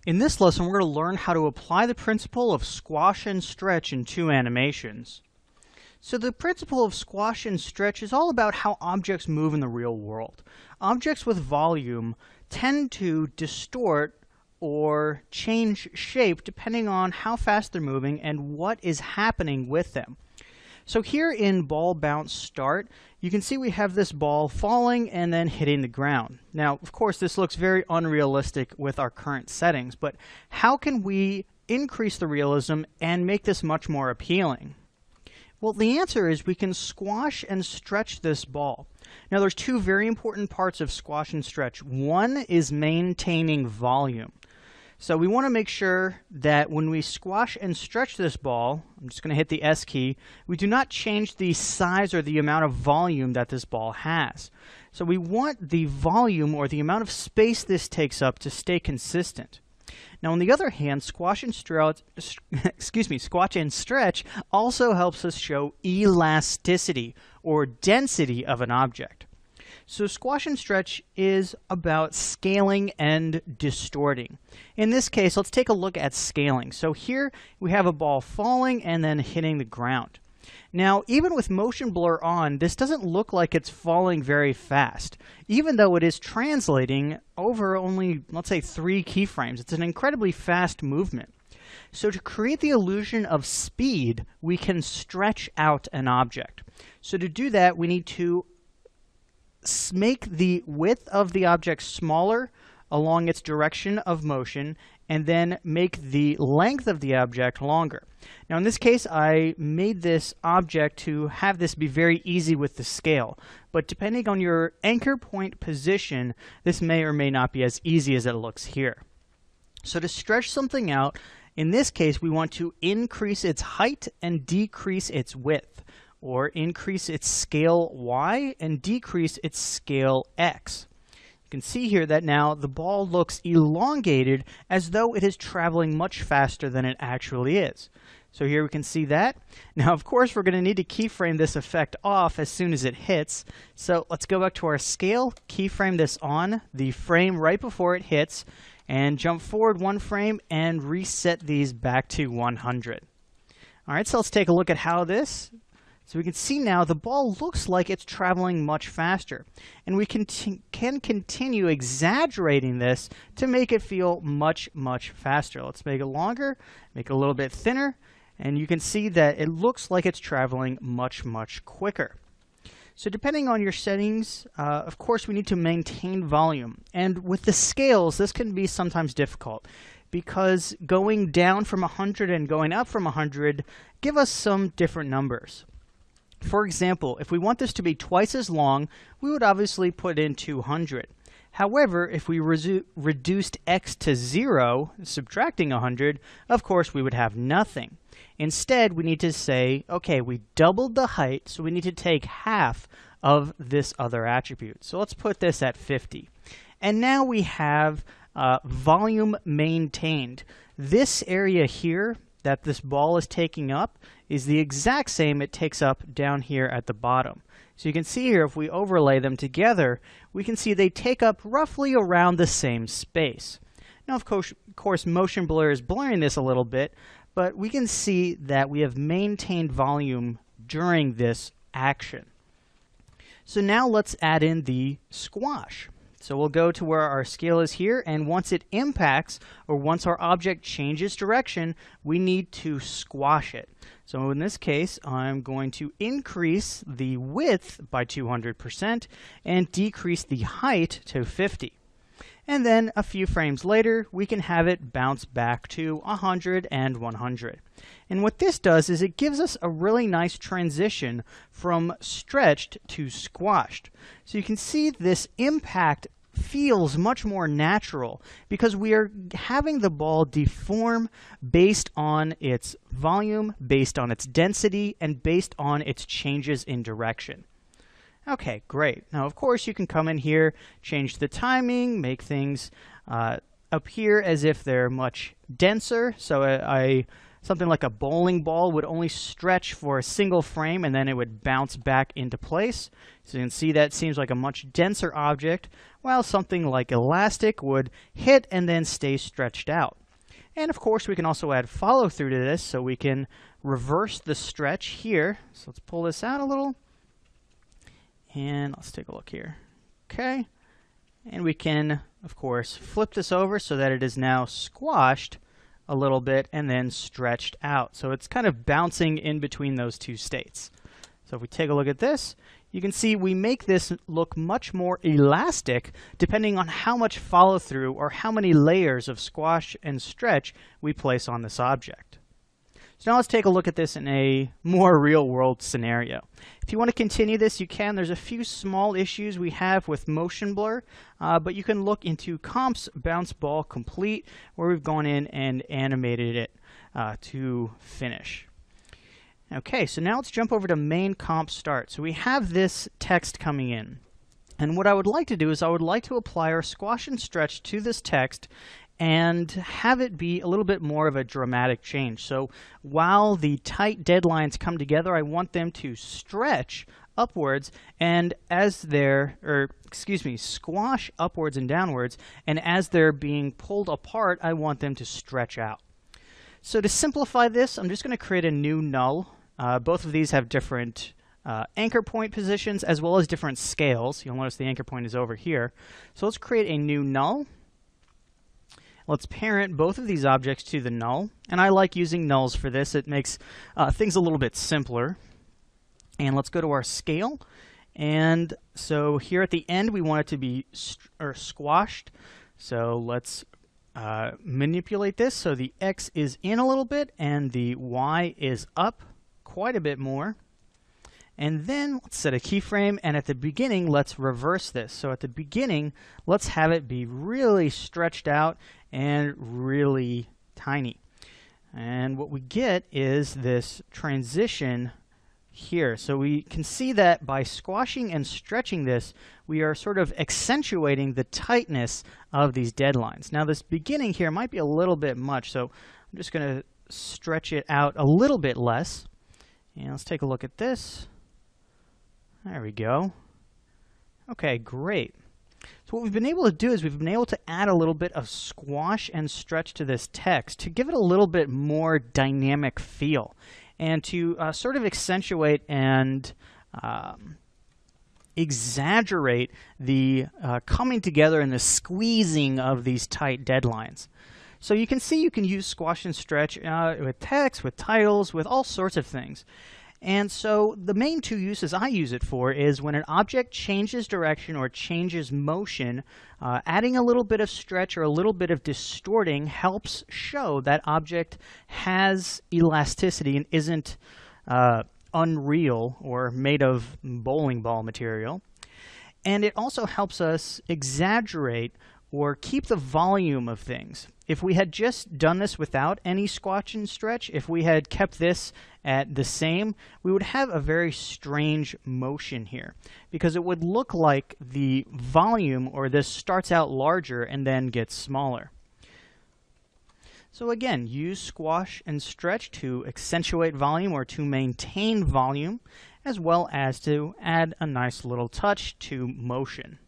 In this lesson, we're going to learn how to apply the principle of squash and stretch in two animations. So the principle of squash and stretch is all about how objects move in the real world. Objects with volume tend to distort or change shape depending on how fast they're moving and what is happening with them. So here in ball bounce start, you can see we have this ball falling and then hitting the ground. Now, of course, this looks very unrealistic with our current settings, but how can we increase the realism and make this much more appealing? Well, the answer is we can squash and stretch this ball. Now, there's two very important parts of squash and stretch. One is maintaining volume. So we want to make sure that when we squash and stretch this ball, I'm just going to hit the S key, we do not change the size or the amount of volume that this ball has. So we want the volume or the amount of space this takes up to stay consistent. Now, on the other hand, squash and stretch also helps us show elasticity or density of an object. So squash and stretch is about scaling and distorting. In this case, let's take a look at scaling. So here we have a ball falling and then hitting the ground. Now, even with motion blur on, this doesn't look like it's falling very fast, even though it is translating over only, let's say, 3 keyframes. It's an incredibly fast movement. So to create the illusion of speed, we can stretch out an object. So to do that, we need to make the width of the object smaller along its direction of motion, and then make the length of the object longer. Now in this case, I made this object to have this be very easy with the scale, but depending on your anchor point position, this may or may not be as easy as it looks here. So to stretch something out, in this case, we want to increase its height and decrease its width, or increase its scale y and decrease its scale x. You can see here that now the ball looks elongated as though it is traveling much faster than it actually is. So here we can see that. Now, of course, we're going to need to keyframe this effect off as soon as it hits. So let's go back to our scale, keyframe this on the frame right before it hits, and jump forward 1 frame and reset these back to 100. All right, so let's take a look at how this. So we can see now the ball looks like it's traveling much faster. And we can continue exaggerating this to make it feel much, much faster. Let's make it longer, make it a little bit thinner, and you can see that it looks like it's traveling much, much quicker. So depending on your settings, of course, we need to maintain volume. And with the scales, this can be sometimes difficult, because going down from 100 and going up from 100 give us some different numbers. For example, if we want this to be twice as long, we would obviously put in 200. However, if we reduced x to 0, subtracting 100, of course we would have nothing. Instead, we need to say, okay, we doubled the height, so we need to take half of this other attribute. So let's put this at 50. And now we have volume maintained. This area here that this ball is taking up is the exact same it takes up down here at the bottom. So you can see here, if we overlay them together, we can see they take up roughly around the same space. Now, of course, motion blur is blurring this a little bit, but we can see that we have maintained volume during this action. So now let's add in the squash. So we'll go to where our scale is here, and once it impacts, or once our object changes direction, we need to squash it. So in this case, I'm going to increase the width by 200% and decrease the height to 50. And then a few frames later, we can have it bounce back to 100 and 100. And what this does is it gives us a really nice transition from stretched to squashed. So you can see this impact feels much more natural because we are having the ball deform based on its volume, based on its density, and based on its changes in direction. Okay, great. Now, of course, you can come in here, change the timing, make things appear as if they're much denser. So I Something like a bowling ball would only stretch for a single frame and then it would bounce back into place. So you can see that seems like a much denser object, while something like elastic would hit and then stay stretched out. And of course we can also add follow through to this, so we can reverse the stretch here. So let's pull this out a little and let's take a look here. Okay, and we can of course flip this over so that it is now squashed a little bit and then stretched out. So it's kind of bouncing in between those two states. So if we take a look at this, you can see we make this look much more elastic depending on how much follow through or how many layers of squash and stretch we place on this object. So now let's take a look at this in a more real-world scenario. If you want to continue this, you can. There's a few small issues we have with motion blur, but you can look into Comp's Bounce Ball Complete, where we've gone in and animated it to finish. Okay, so now let's jump over to main comp start. So we have this text coming in. And what I would like to do is I would like to apply our squash and stretch to this text and have it be a little bit more of a dramatic change. So while the tight deadlines come together, I want them to stretch upwards, and as they're, squash upwards and downwards, and as they're being pulled apart, I want them to stretch out. So to simplify this, I'm just going to create a new null. Both of these have different anchor point positions as well as different scales. You'll notice the anchor point is over here. So let's create a new null. Let's parent both of these objects to the null, and I like using nulls for this. It makes things a little bit simpler. And let's go to our scale, and so here at the end we want it to be squashed. So let's manipulate this so the X is in a little bit and the Y is up quite a bit more. And then let's set a keyframe, and at the beginning let's reverse this. So at the beginning let's have it be really stretched out and really tiny. And what we get is this transition here. So we can see that by squashing and stretching this, we are sort of accentuating the tightness of these deadlines. Now this beginning here might be a little bit much, so I'm just going to stretch it out a little bit less. And let's take a look at this. There we go. Okay, great. So what we've been able to do is we've been able to add a little bit of squash and stretch to this text to give it a little bit more dynamic feel, and to sort of accentuate and exaggerate the coming together and the squeezing of these tight deadlines. So you can see you can use squash and stretch with text, with titles, with all sorts of things. And so the main two uses I use it for is when an object changes direction or changes motion, adding a little bit of stretch or a little bit of distorting helps show that object has elasticity and isn't unreal or made of bowling ball material. And it also helps us exaggerate or keep the volume of things. If we had just done this without any squash and stretch, if we had kept this at the same, we would have a very strange motion here, because it would look like the volume or this starts out larger and then gets smaller. So again, use squash and stretch to accentuate volume or to maintain volume, as well as to add a nice little touch to motion.